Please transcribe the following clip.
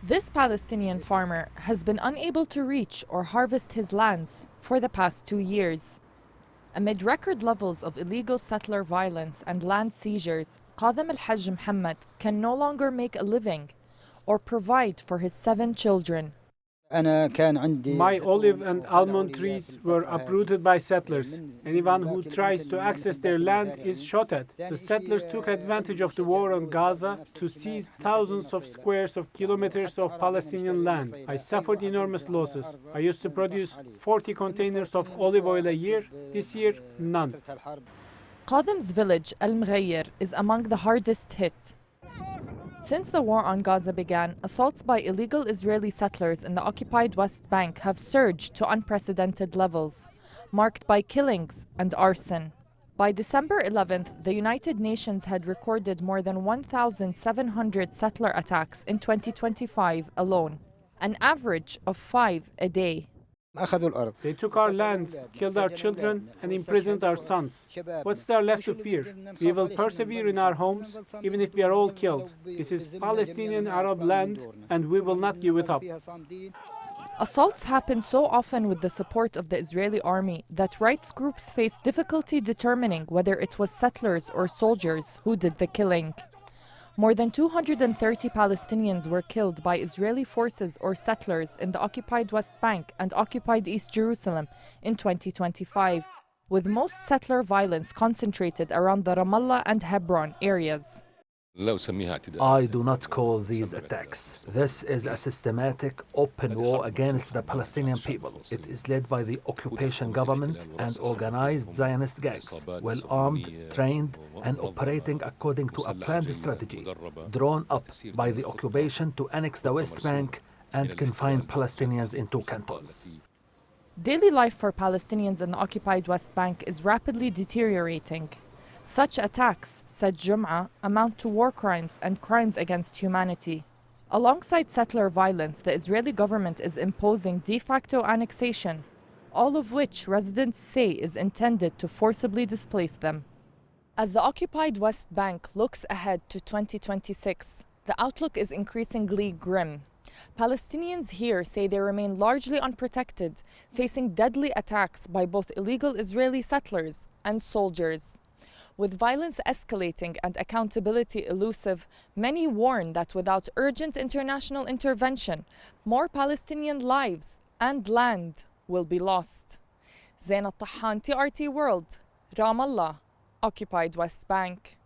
This Palestinian farmer has been unable to reach or harvest his lands for the past 2 years. Amid record levels of illegal settler violence and land seizures, Kathem al-Haj Mohammad can no longer make a living or provide for his 7 children. My olive and almond trees were uprooted by settlers. Anyone who tries to access their land is shot at. The settlers took advantage of the war on Gaza to seize thousands of squares of kilometers of Palestinian land. I suffered enormous losses. I used to produce 40 containers of olive oil a year. This year, none. Kathem's village, Al-Mghayr, is among the hardest hit. Since the war on Gaza began, assaults by illegal Israeli settlers in the occupied West Bank have surged to unprecedented levels, marked by killings and arson. By December 11th, the United Nations had recorded more than 1,700 settler attacks in 2025 alone, an average of 5 a day. They took our land, killed our children, and imprisoned our sons. What's there left to fear? We will persevere in our homes, even if we are all killed. This is Palestinian Arab land, and we will not give it up. Assaults happen so often with the support of the Israeli army that rights groups face difficulty determining whether it was settlers or soldiers who did the killing. More than 230 Palestinians were killed by Israeli forces or settlers in the occupied West Bank and occupied East Jerusalem in 2025, with most settler violence concentrated around the Ramallah and Hebron areas. I do not call these attacks. This is a systematic, open war against the Palestinian people. It is led by the occupation government and organized Zionist gangs, well armed, trained, and operating according to a planned strategy, drawn up by the occupation to annex the West Bank and confine Palestinians into cantons. Daily life for Palestinians in the occupied West Bank is rapidly deteriorating. Such attacks, said Jum'a, amount to war crimes and crimes against humanity. Alongside settler violence, the Israeli government is imposing de facto annexation, all of which residents say is intended to forcibly displace them. As the occupied West Bank looks ahead to 2026, the outlook is increasingly grim. Palestinians here say they remain largely unprotected, facing deadly attacks by both illegal Israeli settlers and soldiers. With violence escalating and accountability elusive, many warn that without urgent international intervention, more Palestinian lives and land will be lost. Zena Tahhan, TRT World, Ramallah, occupied West Bank.